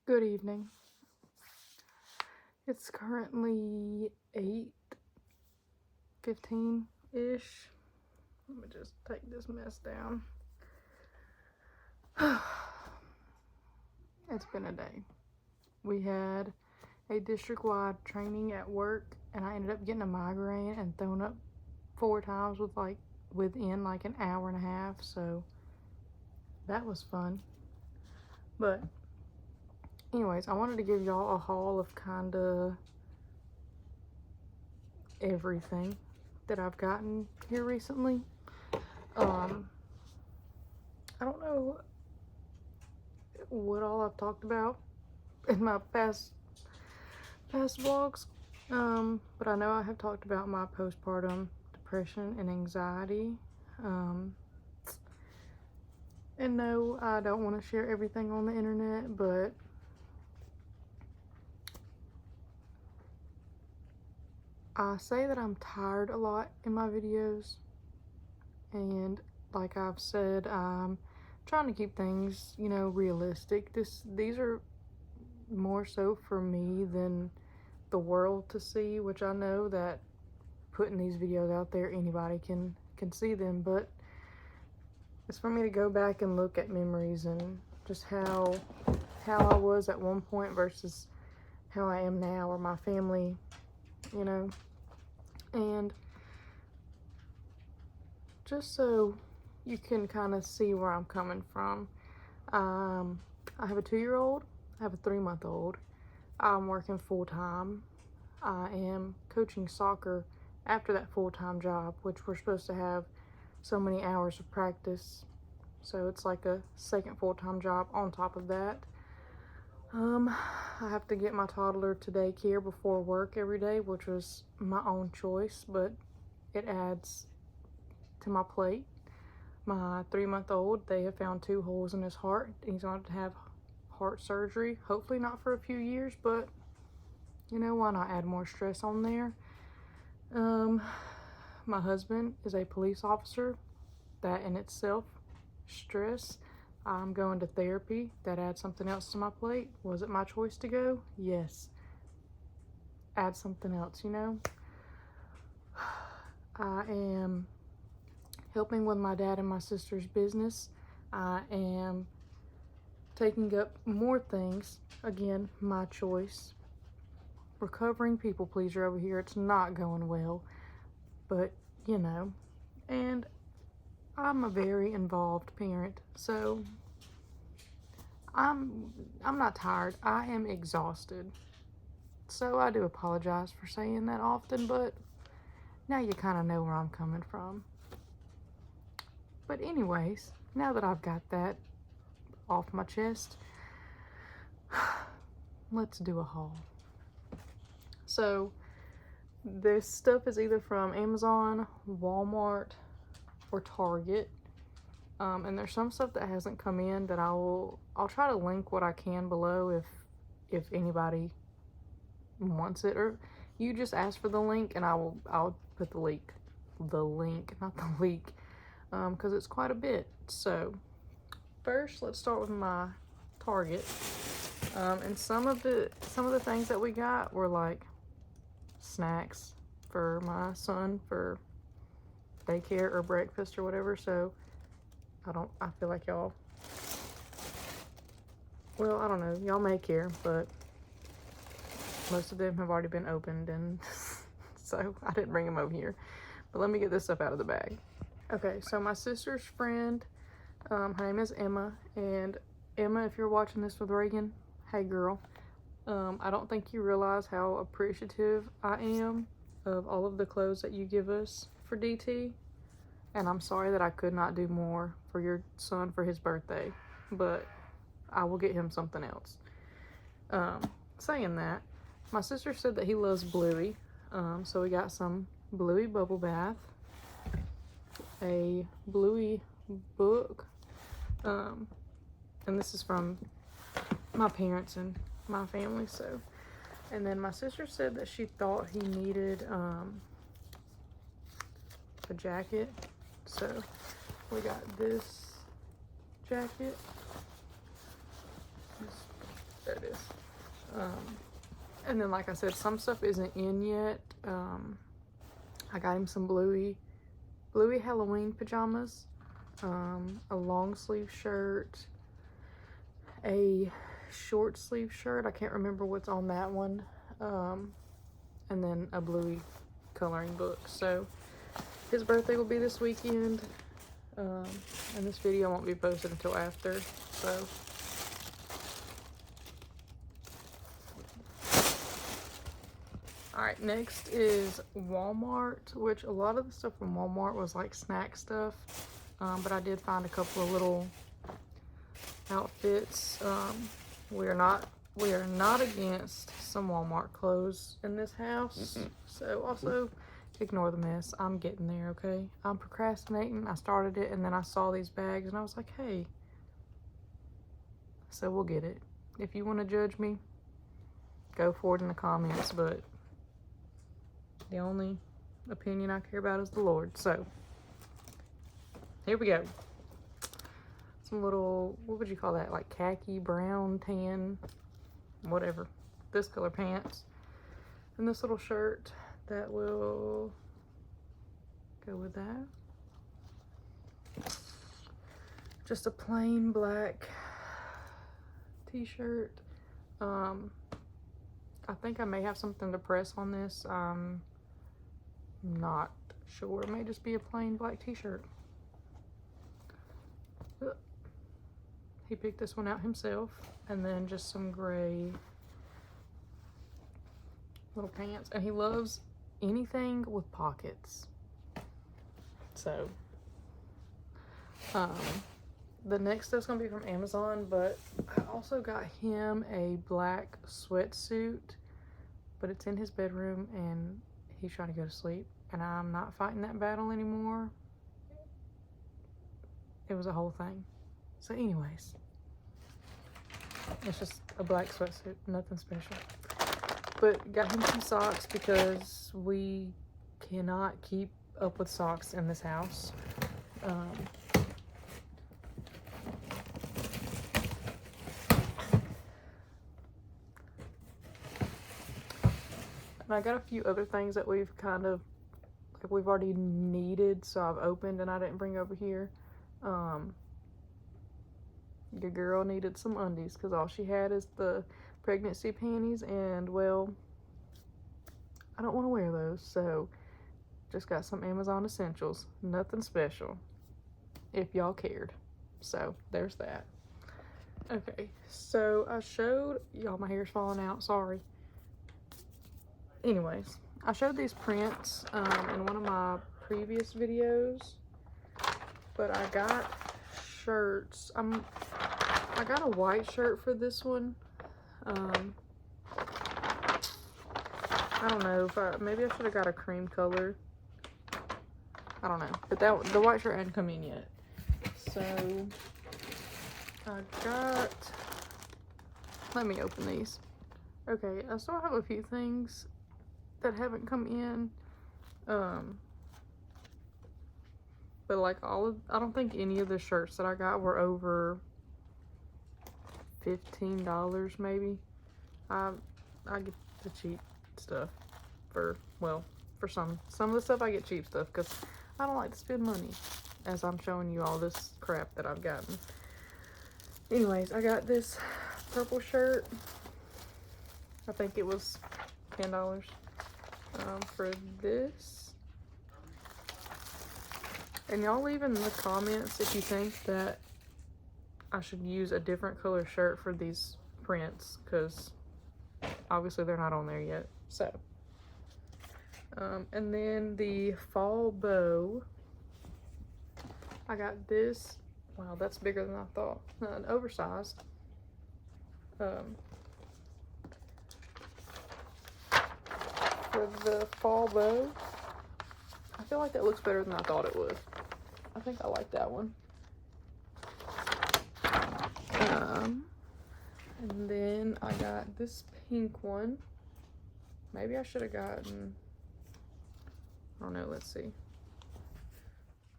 Good evening. It's currently 8:15-ish. Let me just take this mess down. It's been a day. We had a district-wide training at work, and I ended up getting a migraine and thrown up 4 times within an hour and a half, so that was fun. But anyways, I wanted to give y'all a haul of kind of everything that I've gotten here recently. I don't know what all I've talked about in my past vlogs, but I know I have talked about my postpartum depression and anxiety. And no, I don't want to share everything on the internet, but I say that I'm tired a lot in my videos, and like I've said, I'm trying to keep things, realistic. These are more so for me than the world to see, which I know that putting these videos out there, anybody can see them, but it's for me to go back and look at memories and just how I was at one point versus how I am now, or my family, and just so you can kind of see where I'm coming from. I have a 2-year-old, I have a 3-month-old. I'm working full-time. I am coaching soccer after that full-time job, which we're supposed to have so many hours of practice. So it's like a second full-time job on top of that. I have to get my toddler to daycare before work every day, which was my own choice, but it adds to my plate. My 3-month-old, they have found 2 holes in his heart. He's going to have heart surgery. Hopefully not for a few years, but why not add more stress on there? My husband is a police officer. That in itself, stress. I'm going to therapy. That adds something else to my plate. Was it my choice to go? Yes. Add something else, I am helping with my dad and my sister's business. I am taking up more things. Again, my choice. Recovering people pleaser over here. It's not going well, but and I'm a very involved parent, so I'm not tired. I am exhausted. So I do apologize for saying that often, but now you kind of know where I'm coming from. But anyways, now that I've got that off my chest, let's do a haul. So this stuff is either from Amazon, Walmart, or Target. And there's some stuff that hasn't come in that I'll try to link what I can below if anybody wants it, or you just ask for the link and I'll put the link, not the leak, because it's quite a bit. So first, let's start with my Target. And some of the things that we got were like snacks for my son for daycare or breakfast or whatever. So I feel like y'all, well, I don't know, y'all may care, but most of them have already been opened, and so I didn't bring them over here. But let me get this stuff out of the bag. Okay, so my sister's friend, her name is Emma, and Emma, if you're watching this with Reagan, hey girl, I don't think you realize how appreciative I am of all of the clothes that you give us for DT, and I'm sorry that I could not do more for your son for his birthday, but I will get him something else. Saying that, my sister said that he loves Bluey, so we got some Bluey bubble bath, a Bluey book, and this is from my parents and my family. So, and then my sister said that she thought he needed a jacket, so we got this jacket. There it is. And then, like I said, some stuff isn't in yet. I got him some bluey Halloween pajamas, a long sleeve shirt, a short sleeve shirt. I can't remember what's on that one. And then a bluey coloring book. So his birthday will be this weekend. And this video won't be posted until after. So alright, next is Walmart, which a lot of the stuff from Walmart was like snack stuff. But I did find a couple of little outfits. We are not against some Walmart clothes in this house. So also ignore the mess. I'm getting there, okay? I'm procrastinating. I started it and then I saw these bags and I was like, hey. So we'll get it. If you want to judge me, go for it in the comments, but the only opinion I care about is the Lord. So here we go. Some little, what would you call that? Like khaki, brown, tan, whatever. This color pants. And this little shirt that will go with that. Just a plain black t-shirt. I think I may have something to press on this. I'm not sure. It may just be a plain black t-shirt. He picked this one out himself. And then just some gray little pants. And he loves anything with pockets. So the next stuff's gonna be from Amazon, but I also got him a black sweatsuit, but it's in his bedroom and he's trying to go to sleep, and I'm not fighting that battle anymore. It was a whole thing. So anyways, it's just a black sweatsuit, nothing special. But got him some socks because we cannot keep up with socks in this house. And I got a few other things that we've kind of, like we've already needed, so I've opened and I didn't bring over here. Your girl needed some undies because all she had is the pregnancy panties, and well, I don't want to wear those, so just got some Amazon essentials. Nothing special, if y'all cared. So there's that. Okay, so I showed y'all, my hair's falling out, sorry. Anyways, I showed these prints in one of my previous videos, but I got shirts. I got a white shirt for this one. I don't know if maybe I should have got a cream color. I don't know, but the white shirt hadn't come in yet. So I got, let me open these. Okay, I still have a few things that haven't come in. But like I don't think any of the shirts that I got were over $15 maybe. I get the cheap stuff for some of the stuff I get cheap stuff because I don't like to spend money, as I'm showing you all this crap that I've gotten. Anyways, I got this purple shirt. I think it was $10 for this. And y'all leave in the comments if you think that I should use a different color shirt for these prints, because obviously they're not on there yet. So and then the fall bow, I got this. Wow, that's bigger than I thought. An oversized. For the fall bow, I feel like that looks better than I thought it would. I think I like that one. And then I got this pink one. Maybe I should have gotten, I don't know, let's see.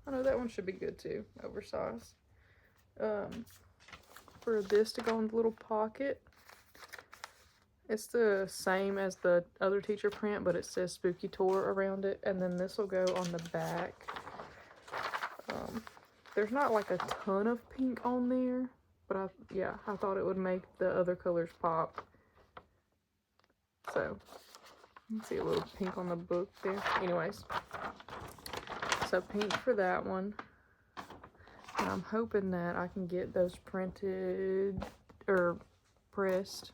I know that one should be good too, oversized. For this to go in the little pocket. It's the same as the other teacher print, but it says Spooky Tour around it. And then this will go on the back. There's not like a ton of pink on there, but I thought it would make the other colors pop. So, you can see a little pink on the book there. Anyways, so pink for that one. And I'm hoping that I can get those printed or pressed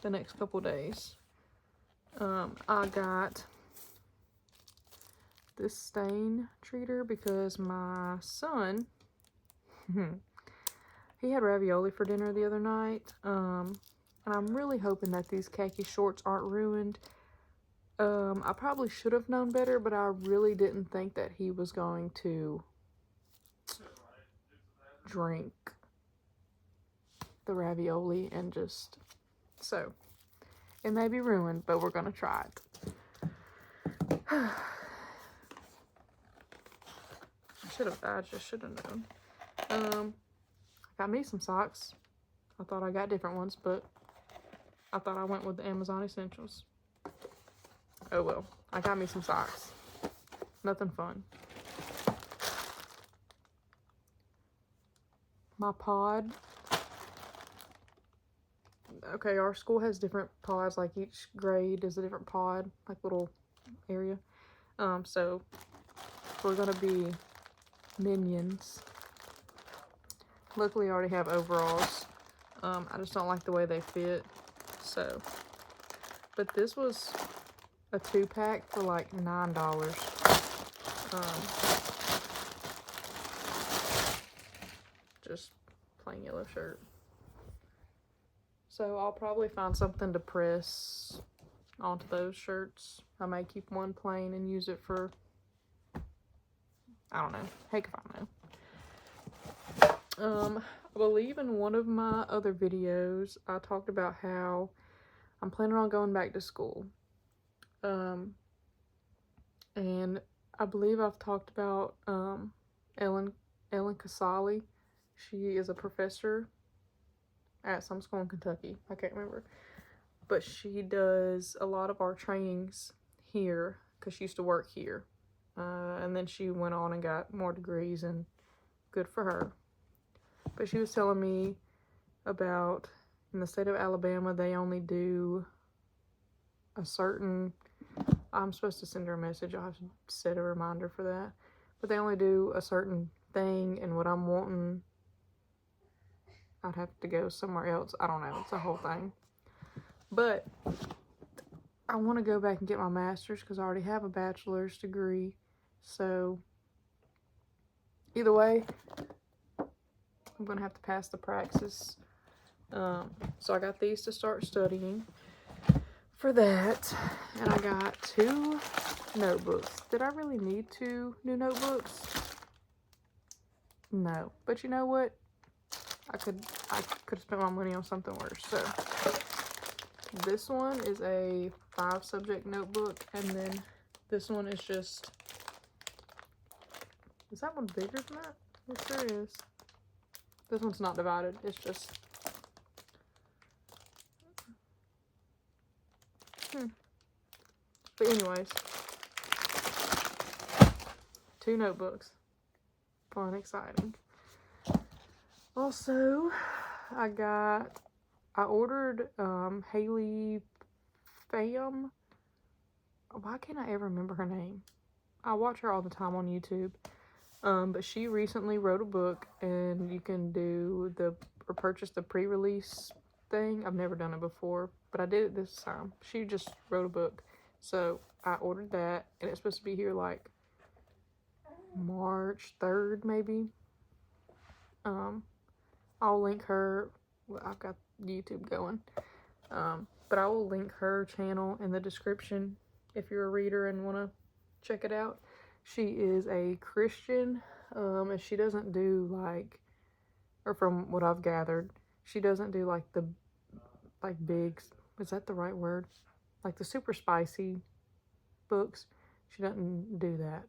the next couple days. I got this stain treater because my son, he had ravioli for dinner the other night. And I'm really hoping that these khaki shorts aren't ruined. I probably should have known better, but I really didn't think that he was going to drink the ravioli and just, so it may be ruined, but we're gonna try it. I just should have known. Got me some socks. I thought I got different ones, but I thought I went with the Amazon Essentials. Oh well, I got me some socks. Nothing fun. My pod. Okay, our school has different pods, like each grade is a different pod, like little area. So we're gonna be minions. Luckily I already have overalls. I just don't like the way they fit. So, but this was a 2-pack for like $9. Just plain yellow shirt. So I'll probably find something to press onto those shirts. I may keep one plain and use it for, I don't know. Heck if I know. I believe in one of my other videos, I talked about how I'm planning on going back to school. And I believe I've talked about Ellen Casali. She is a professor at some school in Kentucky. I can't remember. But she does a lot of our trainings here because she used to work here. And then she went on and got more degrees, and good for her. But she was telling me about, in the state of Alabama, they only do a certain, I'm supposed to send her a message. I'll have to set a reminder for that. But they only do a certain thing, and what I'm wanting, I'd have to go somewhere else. I don't know. It's a whole thing. But I want to go back and get my master's because I already have a bachelor's degree. So either way, I'm going to have to pass the praxis. So I got these to start studying for that. And I got 2 notebooks. Did I really need 2 new notebooks? No. But you know what? I could have spent my money on something worse. So this one is a 5-subject notebook, and then this one is just, is that one bigger than that? It sure is. This one's not divided, it's just, But anyways, 2 notebooks. Fun, exciting. Also, I ordered Haley Pham. Why can't I ever remember her name? I watch her all the time on YouTube. But she recently wrote a book, and you can do or purchase the pre-release thing. I've never done it before, but I did it this time. She just wrote a book. So I ordered that, and it's supposed to be here like March 3rd, maybe. I'll link her. Well, I've got YouTube going. But I will link her channel in the description if you're a reader and want to check it out. She is a Christian, and she doesn't do like, or from what I've gathered, she doesn't do like the, like big, is that the right word? Like the super spicy books. She doesn't do that.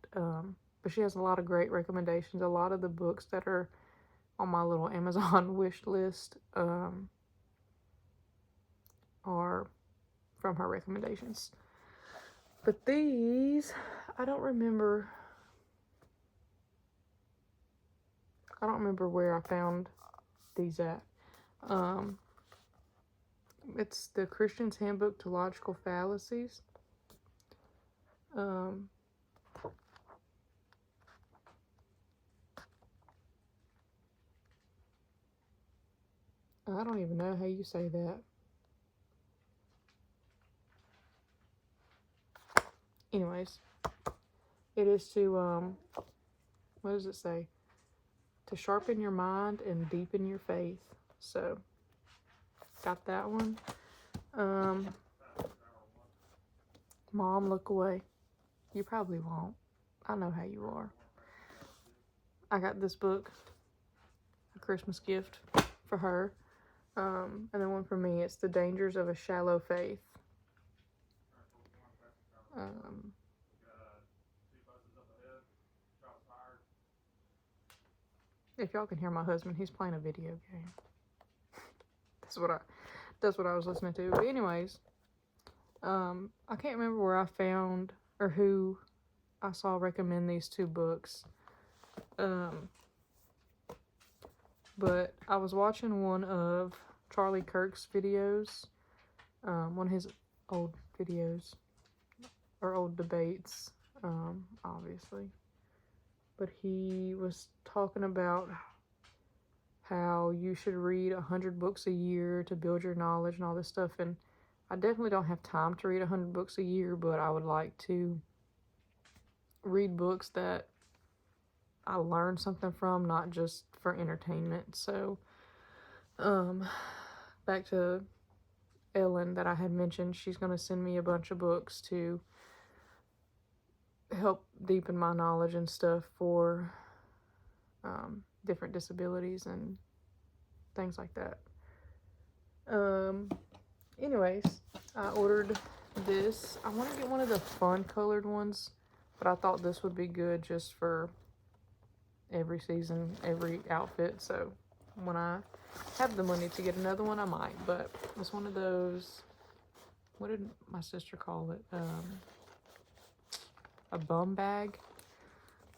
But she has a lot of great recommendations. A lot of the books that are on my little Amazon wish list, are from her recommendations. But these, I don't remember where I found these at. It's the Christian's Handbook to Logical Fallacies. I don't even know how you say that. Anyways, it is to, what does it say? To sharpen your mind and deepen your faith. So, got that one. Mom, look away. You probably won't. I know how you are. I got this book, a Christmas gift for her. And then one for me, it's The Dangers of a Shallow Faith. If y'all can hear my husband, he's playing a video game. That's what I was listening to. But anyways, I can't remember where I found or who I saw recommend these two books. But I was watching one of Charlie Kirk's videos, one of his old videos, or old debates, obviously. But he was talking about how you should read 100 books a year to build your knowledge and all this stuff. And I definitely don't have time to read 100 books a year, but I would like to read books that I learn something from, not just for entertainment. So, back to Ellen that I had mentioned, she's going to send me a bunch of books to help deepen my knowledge and stuff for different disabilities and things like that. Anyways, I ordered this. I want to get one of the fun colored ones, but I thought this would be good just for every season, every outfit. So when I have the money to get another one, I might. But it's one of those, what did my sister call it? A bum bag.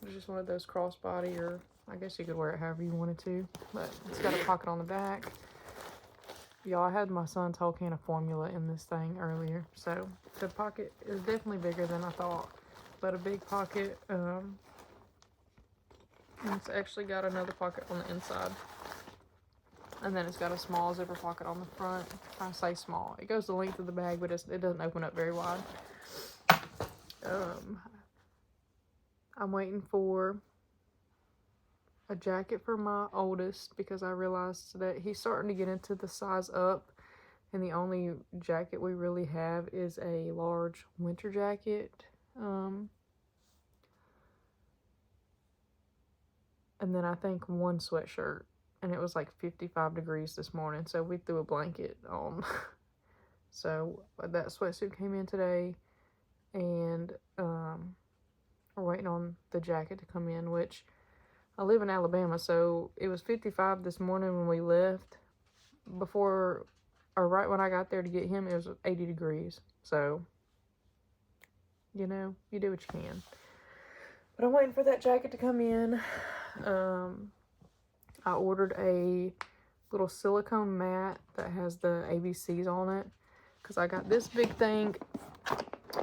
It's just one of those crossbody, or I guess you could wear it however you wanted to. But it's got a pocket on the back. Y'all, I had my son's whole can of formula in this thing earlier. So the pocket is definitely bigger than I thought. But a big pocket. And it's actually got another pocket on the inside. And then it's got a small zipper pocket on the front. I say small. It goes the length of the bag, but it doesn't open up very wide. I'm waiting for a jacket for my oldest because I realized that he's starting to get into the size up, and the only jacket we really have is a large winter jacket. And then I think one sweatshirt, and it was like 55 degrees this morning, so we threw a blanket on. So that sweatsuit came in today, and we're waiting on the jacket to come in, which I live in Alabama, so it was 55 this morning when we left. Before, or right when I got there to get him, it was 80 degrees. So, you know, you do what you can. But I'm waiting for that jacket to come in. I ordered a little silicone mat that has the ABCs on it, because I got this big thing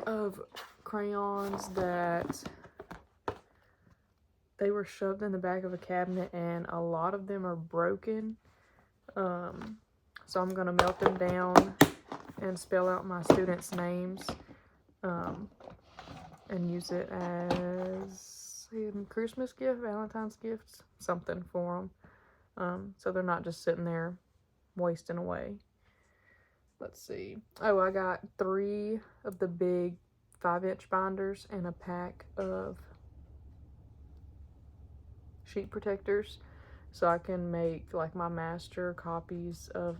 of crayons that they were shoved in the back of a cabinet, and a lot of them are broken. So I'm going to melt them down and spell out my students' names, and use it as a Christmas gift, Valentine's gifts, something for them. So they're not just sitting there wasting away. Let's see. Oh, I got 3 of the big 5-inch binders and a pack of sheet protectors, so I can make like my master copies of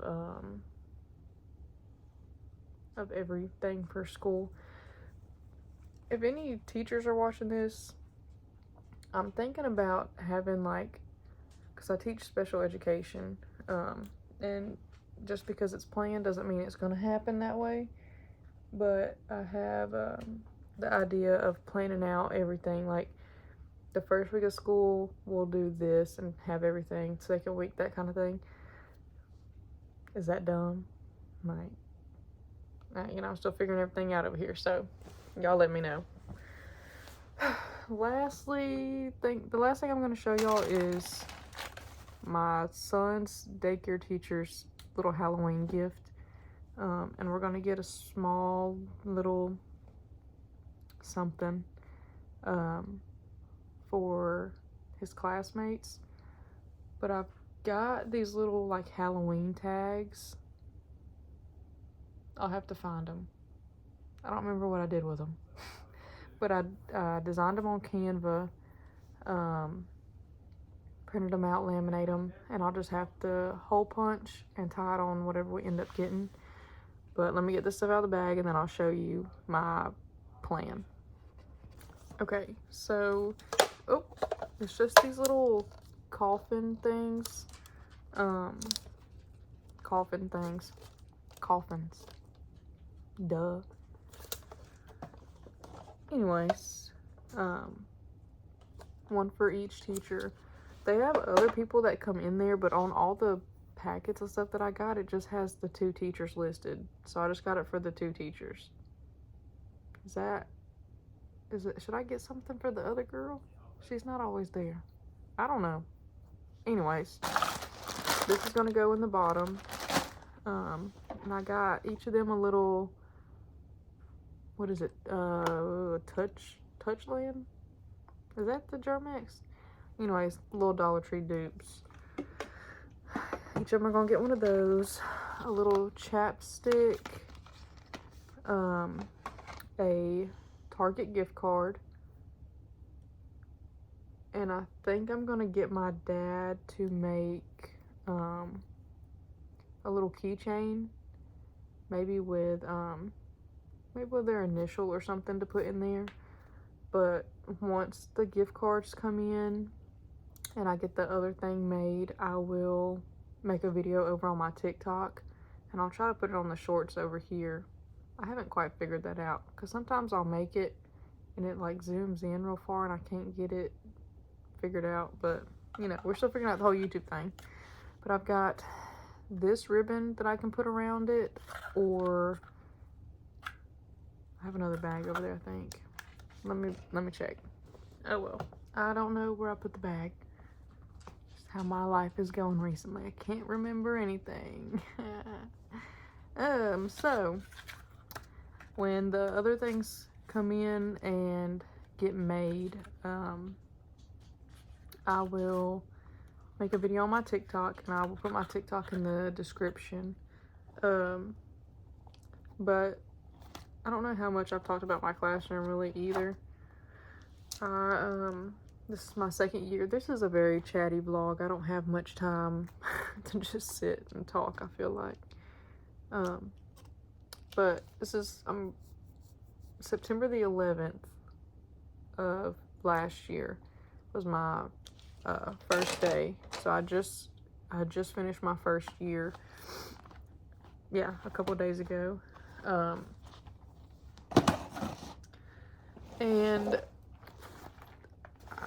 everything for school. If any teachers are watching this, I'm thinking about having, like, because I teach special education, and just because it's planned doesn't mean it's going to happen that way. But I have the idea of planning out everything. Like the first week of school, we'll do this and have everything. Second week, that kind of thing. Is that dumb? Like, you know, I'm still figuring everything out over here. So y'all let me know. Lastly, the last thing I'm going to show y'all is my son's daycare teacher's little Halloween gift. And we're going to get a small little something for his classmates. But I've got these little like Halloween tags. I'll have to find them. I don't remember what I did with them. But I designed them on Canva, printed them out, laminate them, and I'll just have to hole punch and tie it on whatever we end up getting. But let me get this stuff out of the bag and then I'll show you my plan. Okay, so, oh, it's just these little coffins. Duh. Anyways, one for each teacher. They have other people that come in there, but on all the packets and stuff that I got, it just has the 2 teachers listed. So I just got it for the 2 teachers. Should I get something for the other girl? She's not always there. I don't know. Anyways, this is gonna go in the bottom. And I got each of them a little, what is it? Touchland? Is that the Germex? Anyways, little Dollar Tree dupes. Each of them are gonna get one of those. A little chapstick. A Target gift card. And I think I'm gonna get my dad to make a little keychain. Maybe with their initial or something to put in there. But once the gift cards come in and I get the other thing made, I will make a video over on my TikTok and I'll try to put it on the shorts over here. I haven't quite figured that out because sometimes I'll make it and it like zooms in real far and I can't get it figured out, but you know, we're still figuring out the whole YouTube thing. But I've got this ribbon that I can put around it, or I have another bag over there, I think. Let me check. Oh well, I don't know where I put the bag. Just how my life is going recently. I can't remember anything. So when the other things come in and get made, I will make a video on my TikTok and I will put my TikTok in the description. But I don't know how much I've talked about my classroom really either. This is my second year. This is a very chatty vlog. I don't have much time to just sit and talk, I feel like. But this is September the 11th of last year was my first day. So I just finished my first year. Yeah, a couple days ago. And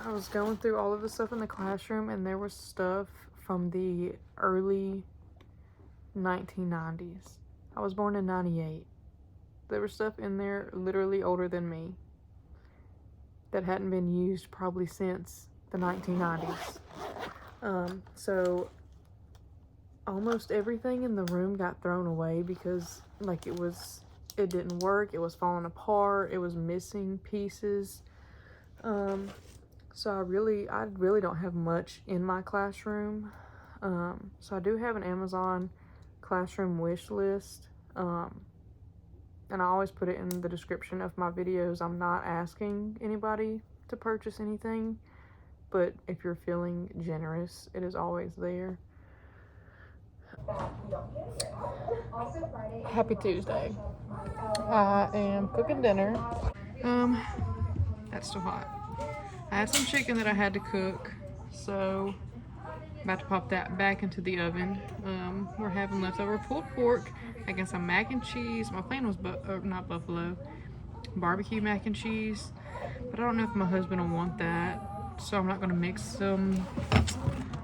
I was going through all of the stuff in the classroom and there was stuff from the early 1990s. I was born in 98. There was stuff in there literally older than me that hadn't been used probably since the 1990s. So almost everything in the room got thrown away because like it didn't work, it was falling apart, it was missing pieces. So I really don't have much in my classroom. So I do have an Amazon classroom wish list. And I always put it in the description of my videos. I'm not asking anybody to purchase anything, but if you're feeling generous, it is always there. Happy Tuesday. I am cooking dinner. That's still hot. I had some chicken that I had to cook, so About to pop that back into the oven. We're having leftover pulled pork. I guess some mac and cheese. My plan was not buffalo, barbecue mac and cheese, but I don't know if my husband will want that, so I'm not gonna mix them.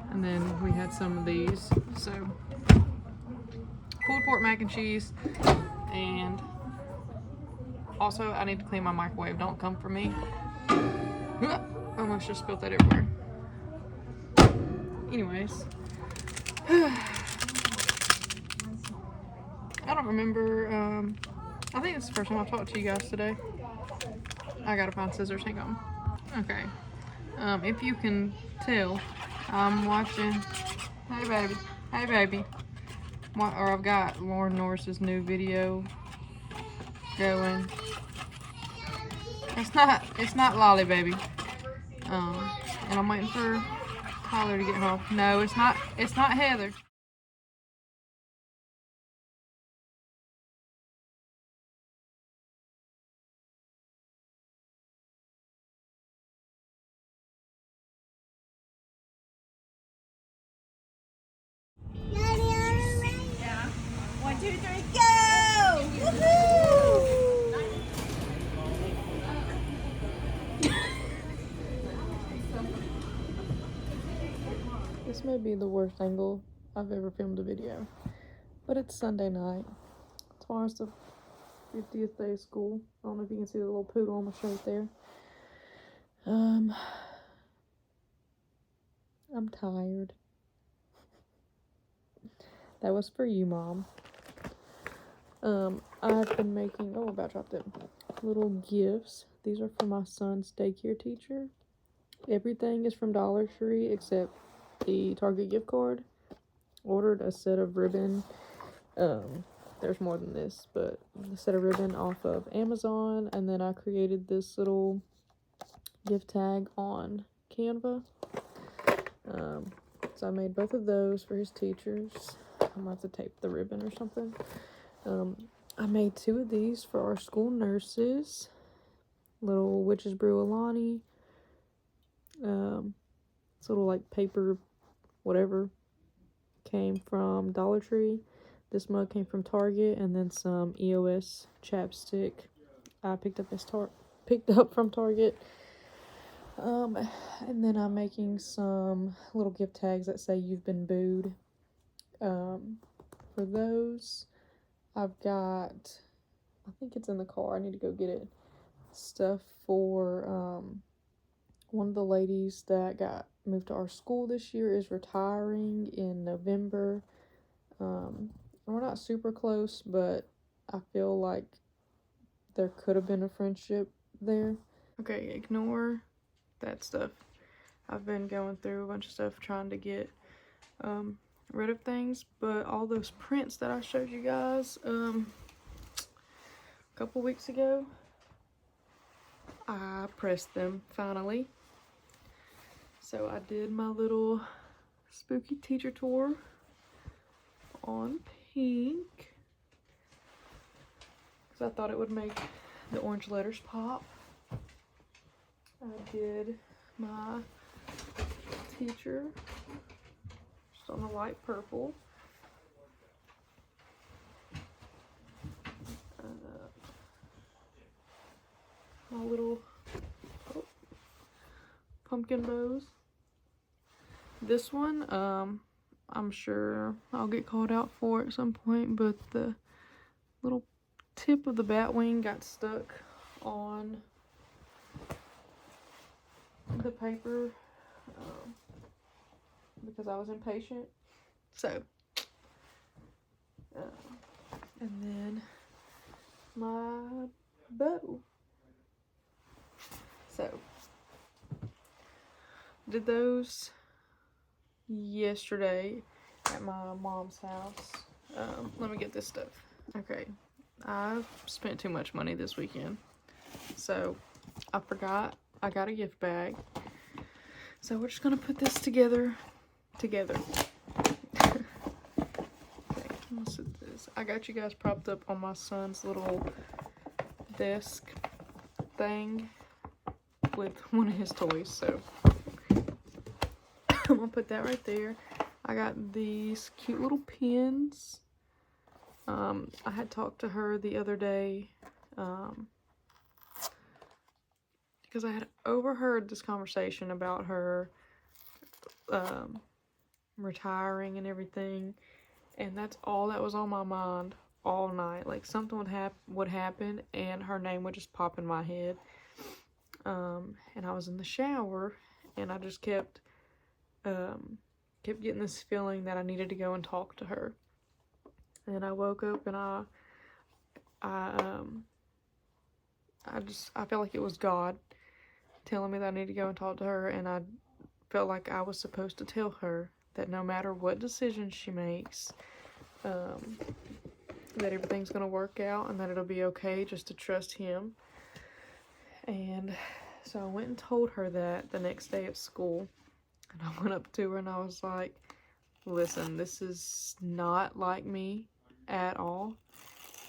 And then we had some of these, so pulled pork mac and cheese. And also I need to clean my microwave. Don't come for me. Almost just spilled that everywhere. Anyways, I don't remember. I think it's the first time I've talked to you guys today. I gotta find scissors. Hang on. Okay. If you can tell, I'm watching. Hey baby. Hey baby. Or I've got Lauren Norris's new video going. It's not Lolly baby. And I'm waiting for Tyler to get home. No, it's not Heather. Yeah. 1, 2, 3, go! Woohoo! This may be the worst angle I've ever filmed a video, but it's Sunday night. Tomorrow's the 50th day of school. I don't know if you can see the little poodle on my shirt there. I'm tired. That was for you, Mom. I've been making, oh, about dropped it, little gifts. These are for my son's daycare teacher. Everything is from Dollar Tree except the Target gift card. Ordered a set of ribbon. There's more than this, but a set of ribbon off of Amazon, and then I created this little gift tag on Canva. So I made both of those for his teachers. I'm gonna have to tape the ribbon or something. I made 2 of these for our school nurses. Little Witch's Brew Alani. This little like paper whatever came from Dollar Tree. This mug came from Target, and then some EOS chapstick I picked up from Target. And then I'm making some little gift tags that say "You've been booed." For those, I've got, I think it's in the car. I need to go get it. Stuff for one of the ladies that got moved to our school this year is retiring in November. We're not super close, but I feel like there could have been a friendship there. Okay, ignore that stuff. I've been going through a bunch of stuff trying to get rid of things, but all those prints that I showed you guys a couple weeks ago, I pressed them finally. So I did my little spooky teacher tour on pink because I thought it would make the orange letters pop. I did my teacher just on the light purple. My little pumpkin bows. This one, I'm sure I'll get called out for at some point, but the little tip of the bat wing got stuck on the paper because I was impatient. So, and then my bow. So, did those yesterday at my mom's house. Let me get this stuff. Okay, I spent too much money this weekend, so I forgot I got a gift bag. So we're just gonna put this together. Okay, let's do this. I got you guys propped up on my son's little desk thing with one of his toys, so I'm gonna put that right there. I got these cute little pins. I had talked to her the other day because I had overheard this conversation about her retiring and everything, and that's all that was on my mind all night. Like, something would happen and her name would just pop in my head. And I was in the shower and I just kept getting this feeling that I needed to go and talk to her. And I woke up and I felt like it was God telling me that I need to go and talk to her, and I felt like I was supposed to tell her that no matter what decision she makes, that everything's gonna work out and that it'll be okay just to trust him. And so I went and told her that the next day at school, and I went up to her and I was like, listen, this is not like me at all.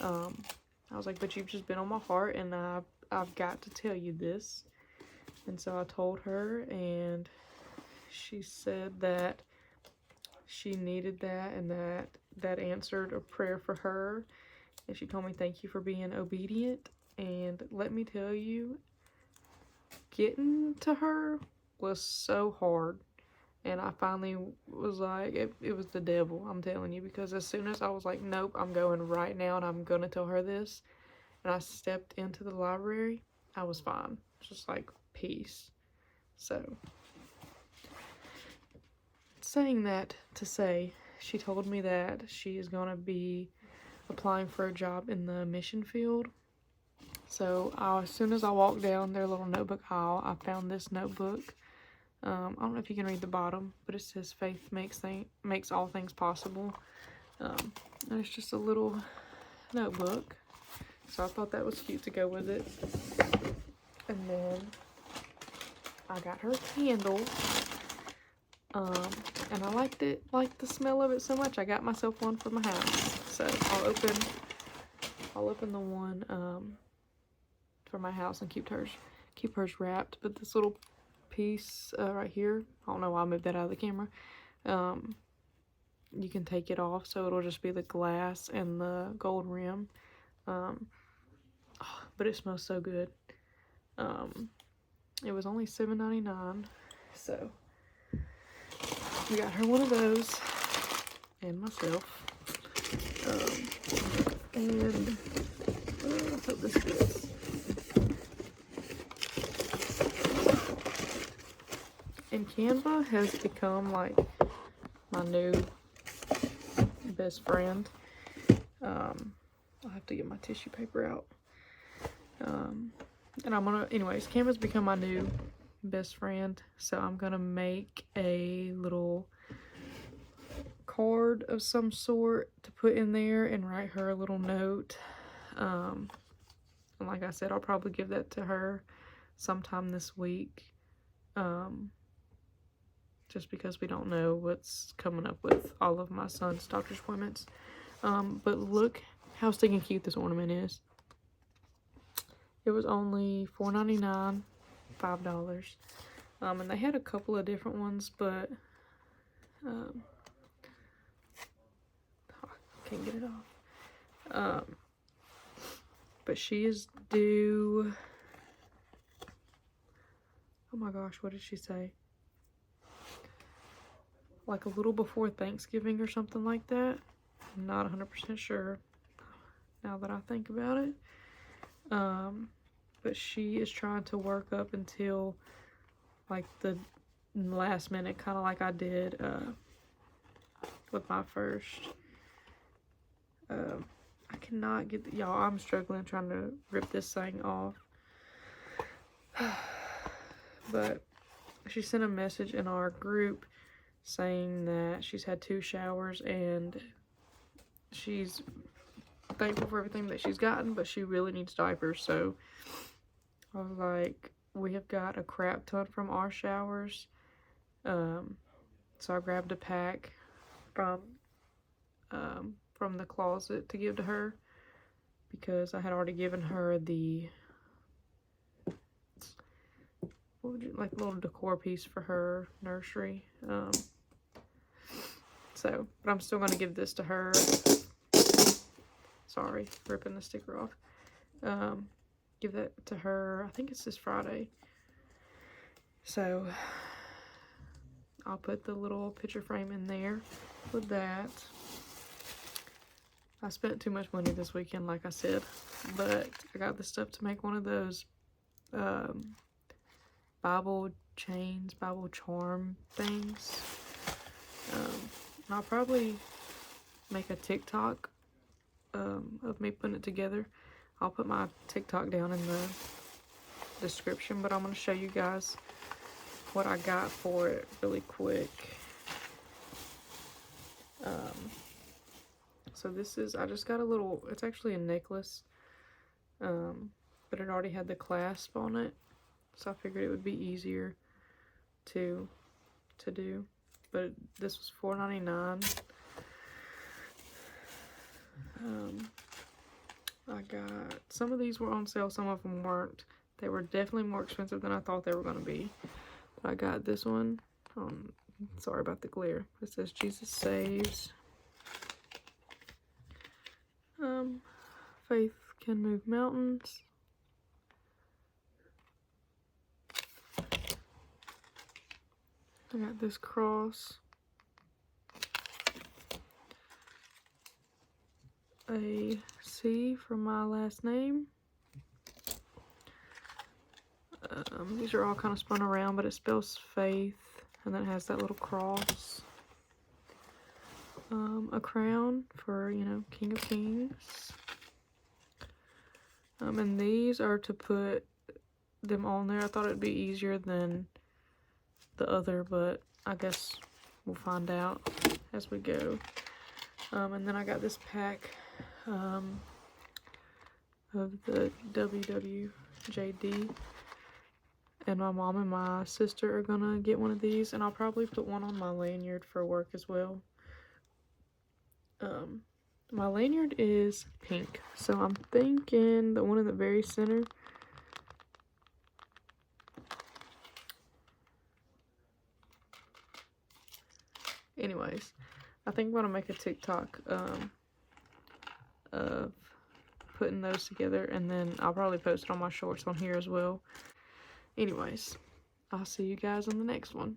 I was like, but you've just been on my heart, and I've got to tell you this. And so I told her, and she said that she needed that, and that answered a prayer for her. And she told me, thank you for being obedient. And let me tell you, getting to her was so hard. And I finally was like, it was the devil, I'm telling you, because as soon as I was like, nope, I'm going right now and I'm going to tell her this, and I stepped into the library, I was fine. Just like, peace. So, saying that to say, she told me that she is going to be applying for a job in the mission field. So, as soon as I walked down their little notebook aisle, I found this notebook. I don't know if you can read the bottom, but it says faith makes all things possible. And it's just a little notebook. So I thought that was cute to go with it. And then I got her a candle. And I liked the smell of it so much, I got myself one for my house. So I'll open the one for my house and keep hers wrapped. But this little piece right here, I don't know why I moved that out of the camera, you can take it off, so it'll just be the glass and the gold rim. But it smells so good. It was only $7.99, so we got her one of those, and myself. And I hope this fits. And Canva has become like my new best friend. I'll have to get my tissue paper out. And anyways, Canva's become my new best friend. So I'm gonna make a little card of some sort to put in there and write her a little note. And like I said, I'll probably give that to her sometime this week. Just because we don't know what's coming up with all of my son's doctor's appointments. But look how stinking cute this ornament is. It was only $4.99, $5. And they had a couple of different ones, but I can't get it off. But she is due, oh my gosh, what did she say? Like a little before Thanksgiving or something like that. I'm not 100% sure now that I think about it. But she is trying to work up until like the last minute, kind of like I did with my first. I cannot get y'all. I'm struggling trying to rip this thing off. But she sent a message in our group saying that she's had 2 showers and she's thankful for everything that she's gotten, but she really needs diapers. So I was like, we have got a crap ton from our showers. So I grabbed a pack from the closet to give to her because I had already given her the what would you like, a little decor piece for her nursery. So, but I'm still gonna give this to her. Sorry, ripping the sticker off. Give that to her. I think it's this Friday. So I'll put the little picture frame in there with that. I spent too much money this weekend, like I said, but I got the stuff to make one of those Bible chains, Bible charm things. And I'll probably make a TikTok of me putting it together. I'll put my TikTok down in the description, but I'm going to show you guys what I got for it really quick. So this is, I just got a little, it's actually a necklace, but it already had the clasp on it, so I figured it would be easier to do. But this was $4.99. I got, some of these were on sale, some of them weren't. They were definitely more expensive than I thought they were going to be. But I got this one. Sorry about the glare. It says Jesus Saves. Faith can move mountains. I got this cross. A C for my last name. These are all kind of spun around, but it spells faith, and then it has that little cross. A crown for, you know, King of Kings. And these are to put them on there. I thought it'd be easier than the other, but I guess we'll find out as we go. And then I got this pack of the WWJD, and my mom and my sister are gonna get one of these, and I'll probably put one on my lanyard for work as well. My lanyard is pink, so I'm thinking the one in the very center. Anyways, I think I'm gonna make a TikTok of putting those together, and then I'll probably post it on my shorts on here as well. Anyways, I'll see you guys on the next one.